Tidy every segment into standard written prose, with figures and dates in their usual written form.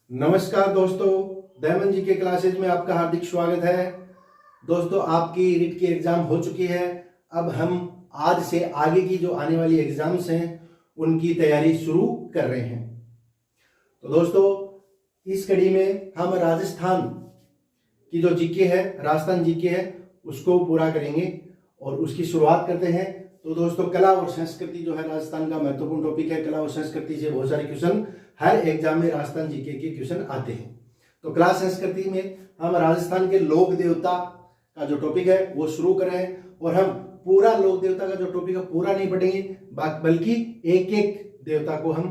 नमस्कार दोस्तों, दयामन जी के क्लासेज में आपका हार्दिक स्वागत है। दोस्तों, आपकी रीट की एग्जाम हो चुकी है। अब हम आज से आगे की जो आने वाली एग्जाम्स हैं उनकी तैयारी शुरू कर रहे हैं। तो दोस्तों, इस कड़ी में हम राजस्थान की जो जीके है, राजस्थान जीके है, उसको पूरा करेंगे और उसकी शुरुआत करते हैं। तो दोस्तों, कला और संस्कृति जो है राजस्थान का महत्वपूर्ण टॉपिक है। कला और संस्कृति से बहुत सारे क्वेश्चन हर एग्जाम में राजस्थान जीके के क्वेश्चन आते हैं। तो कला संस्कृति में हम राजस्थान के लोक देवता का जो टॉपिक है वो शुरू कर रहे हैं। और हम पूरा लोक देवता का जो टॉपिक है पूरा नहीं पढ़ेंगे, बल्कि एक एक देवता को हम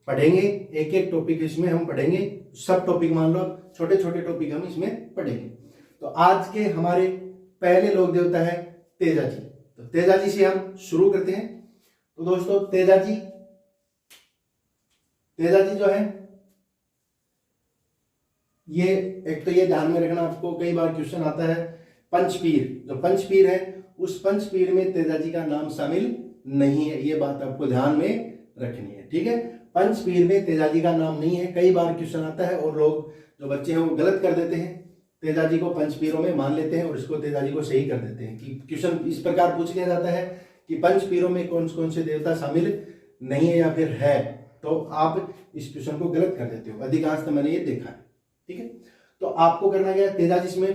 पढ़ेंगे, एक एक टॉपिक इसमें हम पढ़ेंगे। सब टॉपिक मान लो, छोटे छोटे टॉपिक हम इसमें पढ़ेंगे। तो आज के हमारे पहले लोक देवता है तेजा जी। तो तेजा जी से हम शुरू करते हैं। तो दोस्तों, तेजा जी जो है, ये एक तो ये ध्यान में रखना, आपको कई बार क्वेश्चन आता है पंचपीर। जो पंचपीर है उस पंचपीर में तेजा जी का नाम शामिल नहीं है। ये बात आपको ध्यान में रखनी है, ठीक है। पंचपीर में तेजा जी का नाम नहीं है। कई बार क्वेश्चन आता है और लोग जो बच्चे हैं वो गलत कर देते हैं, तेजा जी को पंचपीरों में मान लेते हैं और इसको तेजा जी को सही कर देते हैं। कि क्वेश्चन इस प्रकार पूछ लिया जाता है कि पंचपीरों में कौन कौन से देवता शामिल नहीं है या फिर है, तो आप इस क्वेश्चन को गलत कर देते हो। अधिकांश तो मैंने ये देखा है, ठीक है। तो आपको करना क्या है, तेजा जी इसमें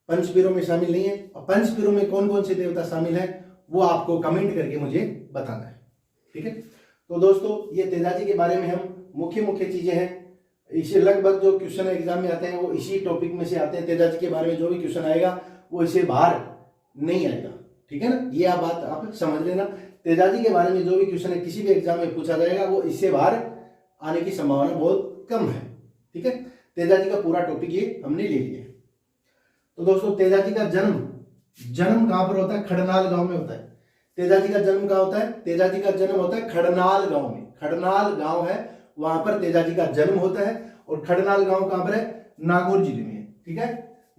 पंचपीरों में शामिल नहीं है। और पंचपीरों में कौन कौन से देवता शामिल है वो आपको कमेंट करके मुझे बताना है, ठीक है। तो दोस्तों, ये तेजा जी के बारे में हम मुख्य चीजें हैं, इसे लगभग जो क्वेश्चन एग्जाम में आते हैं वो इसी टॉपिक में से आते हैं। तेजा जी के बारे में जो भी क्वेश्चन आएगा वो इससे बाहर नहीं आएगा, ठीक है ना। ये आप बात आप समझ लेना। तेजा जी के बारे में जो भी क्वेश्चन है किसी भी एग्जाम में पूछा जाएगा वो इससे बाहर आने की संभावना बहुत कम है, ठीक है। तेजा जी का पूरा टॉपिक ये हमने ले लिया है। तो दोस्तों, तेजा जी का जन्म कहां पर होता है? खड़नाल गांव में होता है। तेजा जी का जन्म कहां होता है? तेजा जी का जन्म होता है खड़नाल गांव में। खड़नाल गांव है, वहां पर तेजा जी का जन्म होता है। और खड़नाल गांव कहां पर है? नागौर जिले में है, ठीक है।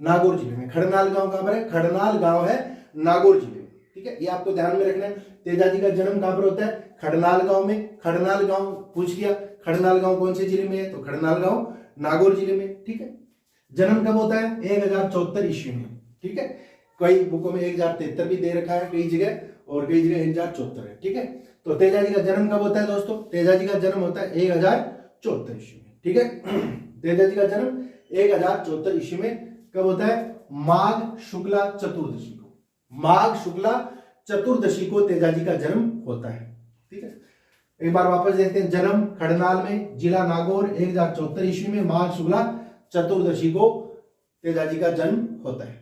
नागौर जिले में खड़नाल गांव कहां पर है? खड़नाल गांव है नागौर जिले में, ठीक है। ये आपको ध्यान में रखना है। तेजा जी का जन्म कहां पर होता है? खड़नाल गांव में। खड़नाल गांव पूछ लिया, खड़नाल गांव कौन से जिले में है? तो खड़नाल गांव नागौर जिले में, ठीक है। जन्म कब होता है? 1074 ईस्वी में, ठीक है। कई बुकों में 1073 भी दे रखा है कई जगह, और कई जगह 1074 है, ठीक है। तो तेजा जी का जन्म कब होता है दोस्तों? तेजा जी का जन्म होता है 1074 ईस्वी में, ठीक है। तेजा जी का जन्म 1074 ईस्वी में कब होता है? माघ शुक्ला चतुर्दशी को। माघ शुक्ला चतुर्दशी को तेजा जी का जन्म होता है, ठीक है। एक बार वापस देखते हैं। जन्म खड़नाल में, जिला नागौर, 1074 ईस्वी में, माघ शुक्ला चतुर्दशी को तेजा जी का जन्म होता है।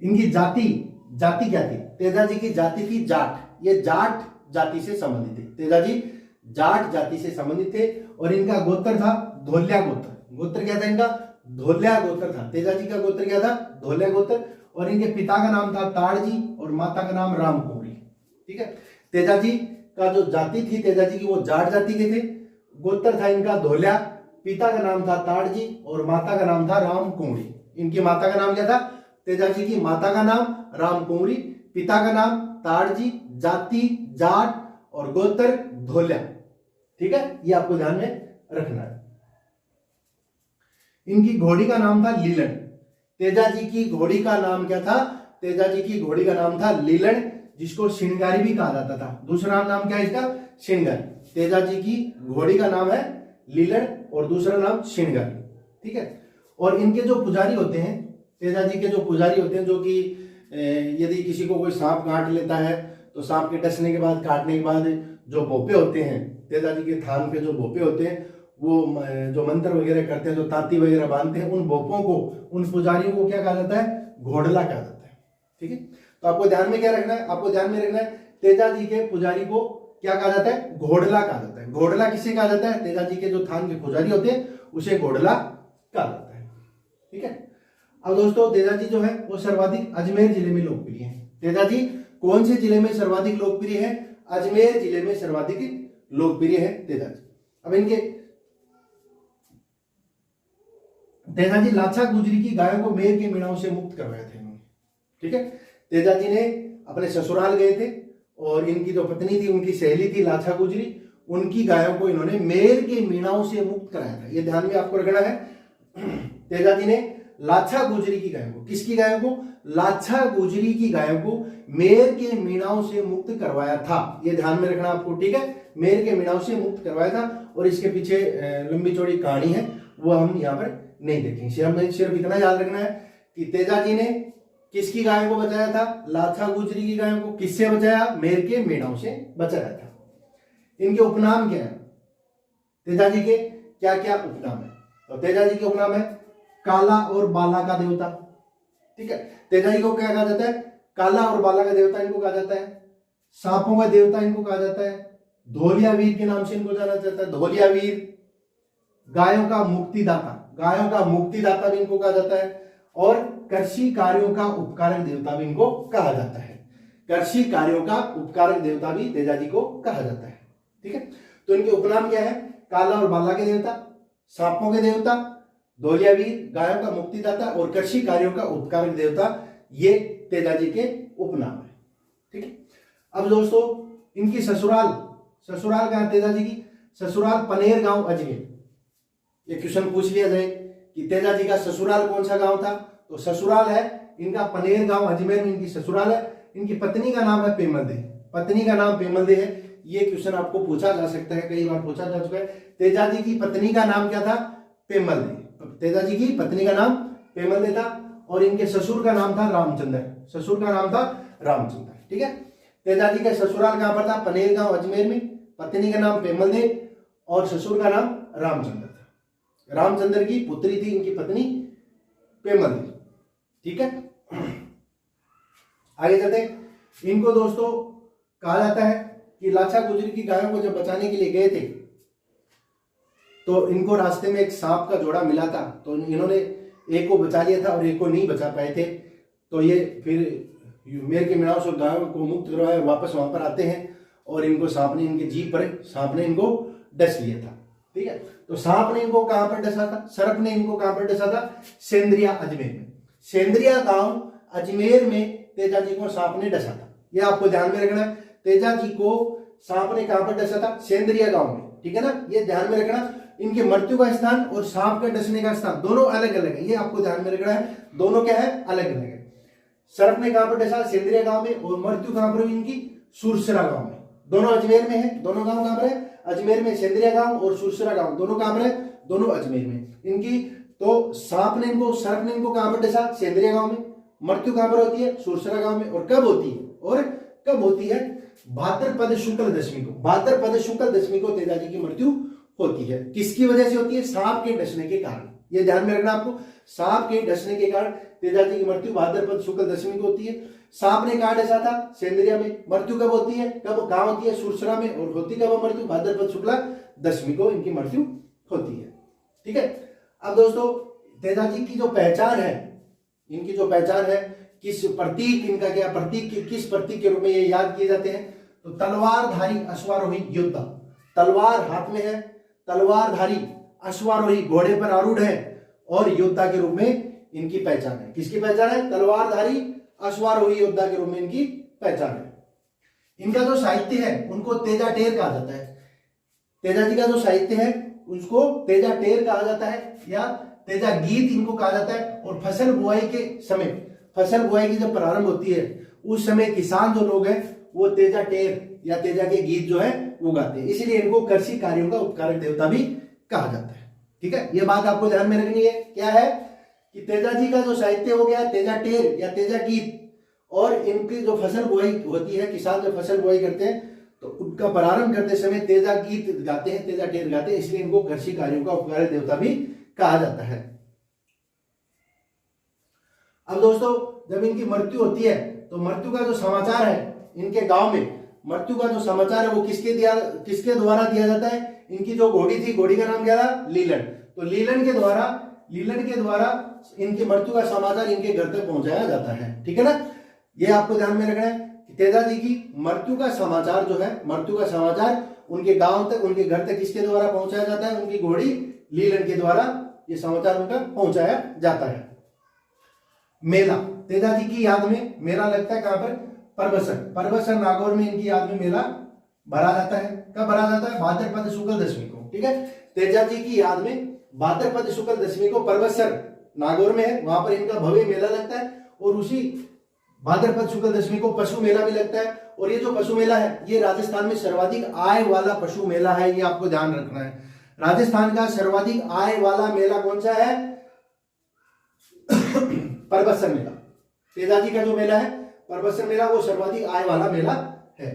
इनकी जाति क्या थी? तेजा जी की जाति थी जाट। ये जाट जाति से संबंधित थे। तेजा जी जाट जाति से संबंधित थे और इनका गोत्र था धोलिया गोत्र। गोत्र क्या था इनका? धोलिया गोत्र था। तेजा जी का गोत्र क्या था? धोलिया गोत्र। और इनके पिता का नाम था ताड़जी और माता का नाम राम कुंवरी, ठीक है। तेजा जी का जो जाति थी तेजा जी की, वो जाट जाति के थे। गोत्र था इनका धोलिया, पिता का नाम था ताड़जी और माता का नाम था राम कुंवरी। इनकी माता का नाम क्या था? तेजा जी की माता का नाम राम कुंवरी, पिता का नाम ताड़जी, जाति जाट और गोत्र धोलिया, ठीक है। ये आपको ध्यान में रखना है। इनकी घोड़ी का नाम था लीलन। तेजा जी की घोड़ी का नाम क्या था? तेजा जी की घोड़ी का नाम था लीलन, जिसको श्रृंगारी भी कहा जाता था। दूसरा नाम क्या है इसका? श्रृंगारी। तेजा जी की घोड़ी का नाम है लीलन और दूसरा नाम श्रृंगारी, ठीक है। और इनके जो पुजारी होते हैं, तेजा जी के जो पुजारी होते हैं, जो कि यदि किसी को कोई सांप काट लेता है तो सांप के डसने के बाद, काटने के बाद जो भोपे होते हैं, तेजा जी के थान पे जो भोपे होते हैं, वो जो मंत्र वगैरह करते हैं, जो तांती वगैरह बांधते हैं, उन भोपों को, उन पुजारियों को क्या कहा जाता है? घोड़ला कहा जाता है, ठीक है। तो आपको ध्यान में क्या रखना है? आपको ध्यान में रखना है तेजा जी के पुजारी को क्या कहा जाता है? घोड़ला कहा जाता है। घोड़ला किसे कहा जाता है? तेजा जी के जो थान के पुजारी होते हैं उसे घोड़ला कहा जाता है, ठीक है। अब दोस्तों, तेजा जी जो है वो सर्वाधिक अजमेर जिले में लोकप्रिय है। तेजा जी कौन से जिले में सर्वाधिक लोकप्रिय है? अजमेर जिले में सर्वाधिक लोकप्रिय है तेजा जी। अब इनके तेजा जी लाछा गुजरी की गायों को मेर के मीणाओं से मुक्त करवाए थे इन्होंने, ठीक है। तेजा जी ने अपने ससुराल गए थे और इनकी जो पत्नी थी, उनकी सहेली थी लाछा गुजरी, उनकी गायों को इन्होंने मेर के मीणाओं से मुक्त कराया था। ये ध्यान में आपको रखना है। तेजाजी ने लाछा गुजरी की गायों को, किसकी गायों को? लाछा गुजरी की गायों को मेर के मीणाओं से मुक्त करवाया था। ये ध्यान में रखना आपको, ठीक है। मेर के मीणाओं से मुक्त करवाया था और इसके पीछे लंबी चौड़ी कहानी है, वो हम यहाँ पर नहीं देखेंगे। हमें सिर्फ इतना याद रखना है कि तेजाजी ने किसकी गायों को बचाया था? लाछा गुजरी की गायों को। किससे बचाया? मेर के मीणाओं से बचाया था। इनके उपनाम क्या है? तेजाजी के क्या क्या उपनाम है? तो तेजाजी के उपनाम है काला और बाला का देवता, ठीक है। तेजाजी को क्या कहा जाता है? काला और बाला का देवता इनको कहा जाता है। सांपों का देवता इनको कहा जाता है। धोलिया वीर के नाम से इनको जाना जाता है, धोलिया वीर। गायों का मुक्तिदाता, गायों का मुक्तिदाता भी इनको कहा जाता है। और कृषि कार्यों का उपकारक देवता भी इनको कहा जाता है। कृषि कार्यों का उपकारक देवता भी तेजाजी को कहा जाता है, ठीक है। तो इनके उपनाम क्या है? काला और बाला के देवता, सांपों के देवता, धोलिया वीर, गायों का मुक्तिदाता और कृषि कार्यों का उपकारक देवता। ये तेजाजी के उपनाम है, ठीक है। अब दोस्तों इनकी ससुराल कहाँ है तेजाजी की? ससुराल पनेर गांव अजमेर। ये क्वेश्चन पूछ लिया जाए कि तेजाजी का ससुराल कौन सा गांव था, तो ससुराल है इनका पनेर गांव अजमेर में इनकी ससुराल है। इनकी पत्नी का नाम है पेमल दे, पत्नी का नाम पेमल दे है। ये क्वेश्चन आपको पूछा जा सकता है, कई बार पूछा जा चुका है। तेजाजी की पत्नी का नाम क्या था? पेमल दे। तेजाजी की पत्नी का नाम पेमल दे था और इनके ससुर का नाम था रामचंद्र, ससुर का नाम था रामचंद्र, ठीक है। तेजाजी का ससुराल कहां पर था? पनेर गांव अजमेर में। पत्नी का नाम पेमल दे और ससुर का नाम रामचंद्र था। रामचंद्र की पुत्री थी इनकी पत्नी पेमल दे, ठीक है। आगे चलते हैं। इनको दोस्तों कहा जाता है कि लाछा गुजरी की गायों को जब बचाने के लिए गए थे तो इनको रास्ते में एक सांप का जोड़ा मिला था, तो इन्होंने एक को बचा लिया था और एक को नहीं बचा पाए थे। तो ये फिर मेर के मीणाओं से गायों को मुक्त करवाया, वापस वहां पर आते हैं और इनको सांप ने, इनके जीभ पर सांप ने इनको डस लिया था, ठीक है। तो सांप ने इनको कहां पर डसा था? सर्प ने इनको कहां पर डसा था? सेंद्रिया अजमेर में। सेंद्रिया गांव अजमेर में तेजाजी को सांप ने डसा था। यह आपको ध्यान में रखना है। तेजाजी को सांप ने कहां पर डसा था? सेंद्रिया गांव में, ठीक है ना। ये ध्यान में रखना। इनके मृत्यु का स्थान और सांप के डसने का स्थान दोनों अलग अलग है, ये आपको ध्यान में रखना है। दोनों क्या है? अलग अलग है। सर्प ने कहां पर डसा? सेंद्रिया गांव में। और मृत्यु कहां पर हुई इनकी? सुरसरा गांव में। दोनों अजमेर में है। दोनों गांव कहां पर है? अजमेर में। सेंद्रिया गांव और सुरसरा गांव दोनों कहां पर है? दोनों अजमेर में इनकी। तो सांप ने इनको, सर्प ने इनको कहां पर डसा? सेंद्रिया गांव में। मृत्यु कहां पर होती है? सुरसरा गांव में। और कब होती है? और कब होती है? भाद्रपद शुक्ल दशमी को। भाद्रपद शुक्ल दशमी को तेजाजी की मृत्यु होती है। किसकी वजह से होती है? सांप के डसने के कारण। ये ध्यान में रखना आपको। सांप के डसने के कारण तेजाजी की मृत्यु भाद्रपद शुक्ल दशमी को होती है। सांप ने कहा डसा था? सेंद्रिया में। मृत्यु कब होती है? कब कहां होती है? सुरसरा में। और होती कब मृत्यु? भाद्रपद शुक्ल दशमी को इनकी मृत्यु होती है, ठीक है। अब दोस्तों तेजाजी की जो पहचान है, इनकी जो पहचान है, किस प्रतीक, इनका क्या प्रतीक, किस प्रतीक के रूप में ये याद किए जाते हैं? तो तलवारधारी अश्वारोही योद्धा। तलवार हाथ में है, तलवारधारी अश्वारोही घोड़े पर आरूढ़ है और योद्धा के रूप में इनकी पहचान है। किसकी पहचान है? तलवारधारी अश्वारोही योद्धा के रूप में इनकी पहचान है। इनका जो साहित्य है उनको तेजा टेर कहा जाता है। तेजाजी का जो साहित्य है उसको तेजा टेर कहा जाता है या तेजा गीत इनको कहा जाता है। और फसल बुआई के समय, फसल बुआई की जब प्रारंभ होती है उस समय किसान जो लोग हैं वो तेजा टेर या तेजा के गीत जो है वो गाते हैं, इसलिए इनको कृषि कार्यों का उपकारक देवता भी कहा जाता है, ठीक है। ये बात आपको ध्यान में रखनी है। क्या है कि तेजाजी का जो साहित्य हो गया तेजा टेर या तेजा गीत, और इनकी जो फसल बुआई होती है, किसान जब फसल बुआई करते हैं तो उनका प्रारंभ करते समय तेजा गीत गाते हैं, तेजा टेर गाते हैं, इसलिए इनको कृषि कार्यों का उपकारक देवता भी कहा जाता है। अब दोस्तों जब इनकी मृत्यु होती है तो मृत्यु का जो समाचार है इनके गांव में, मृत्यु का जो समाचार है वो किसके द्वारा दिया जाता है? इनकी जो घोड़ी थी, घोड़ी का नाम क्या था? लीलन। तो लीलन के द्वारा इनकी मृत्यु का समाचार इनके घर तक पहुंचाया जाता है, ठीक है ना। ये आपको ध्यान में रखना है कि तेजाजी की मृत्यु का समाचार जो है, मृत्यु का समाचार उनके गांव तक, उनके घर तक किसके द्वारा पहुंचाया जाता है? उनकी घोड़ी लीलन के द्वारा ये समाचार उनका पहुंचाया जाता है। मेला, तेजाजी की याद में मेला लगता है कहां पर? परबसर। परबसर नागौर में इनकी याद में मेला भरा जाता है। कब भरा जाता है? भाद्रपद शुक्ल दशमी को। ठीक है, तेजा जी की याद में भाद्रपद शुक्ल दशमी को परबतसर नागौर में है, वहां पर इनका भव्य मेला लगता है। और उसी भाद्रपद शुक्ल दशमी को पशु मेला भी लगता है। और ये जो पशु मेला है ये राजस्थान में सर्वाधिक आय वाला पशु मेला है, ये आपको ध्यान रखना है। राजस्थान का सर्वाधिक आय वाला मेला कौन सा है? परबतसर मेला। तेजाजी का जो मेला है परबतसर मेला, वो सर्वाधिक आय वाला मेला है।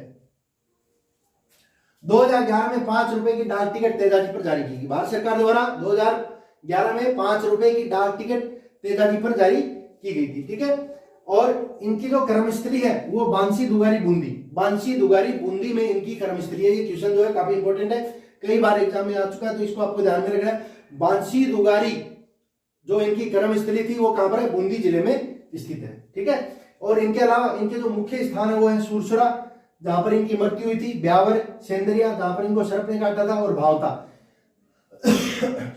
2011 में 5 रुपए की डाक टिकट तेजाजी पर जारी की गई। भारत सरकार द्वारा 2011 में 5 रुपए की डाक टिकट तेजाजी पर जारी की गई थी। ठीक है, और इनकी जो कर्मस्थली है वो बांसी दुगारी बूंदी, बांसी दुगारी बूंदी में इनकी कर्मस्थली है। ये क्वेश्चन जो है काफी इंपॉर्टेंट है, कई बार एग्जाम में आ चुका है, तो इसको आपको ध्यान में रखना है। बांसी दुगारी जो इनकी कर्मस्थली थी वो कहां पर है? बूंदी जिले में स्थित है। ठीक है, और इनके अलावा इनके जो मुख्य स्थान है वो है सुरसुरा, जहां पर इनकी मृत्यु हुई थी, ब्यावर, सेंदरिया जहां पर इनको सर्प ने काटा था, और भावता।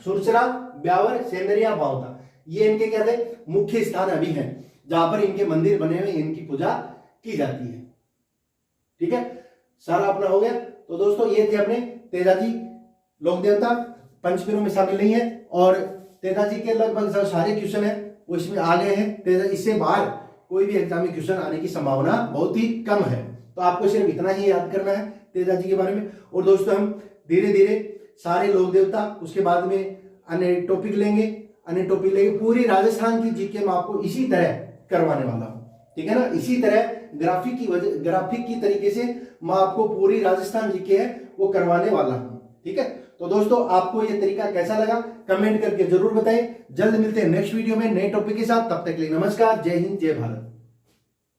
सुरसुरा, ब्यावर, सेंदरिया, भावता, ये इनके क्या थे? मुख्य स्थान अभी हैं जहां पर इनके मंदिर बने हुए, इनकी पूजा की जाती है। ठीक है, सारा अपना हो गया। तो दोस्तों ये थे अपने तेजाजी लोक देवता, पंचपीरों में शामिल नहीं है। और तेजाजी के लगभग सारे क्वेश्चन है वो इसमें आ गए हैं। इससे बाहर कोई भी एग्जाम में क्वेश्चन आने की संभावना बहुत ही कम है। तो आपको सिर्फ इतना ही याद करना है तेजाजी के बारे में। और दोस्तों हम धीरे धीरे सारे लोक देवता, उसके बाद में अन्य टॉपिक लेंगे, पूरी राजस्थान की जीके में आपको इसी तरह करवाने वाला हूं। ठीक है ना, इसी तरह ग्राफिक की तरीके से मैं आपको पूरी राजस्थान जीके है वो करवाने वाला हूं। ठीक है, तो दोस्तों आपको ये तरीका कैसा लगा कमेंट करके जरूर बताएं। जल्द मिलते हैं नेक्स्ट वीडियो में नए टॉपिक के साथ, तब तक के लिए नमस्कार, जय हिंद, जय भारत।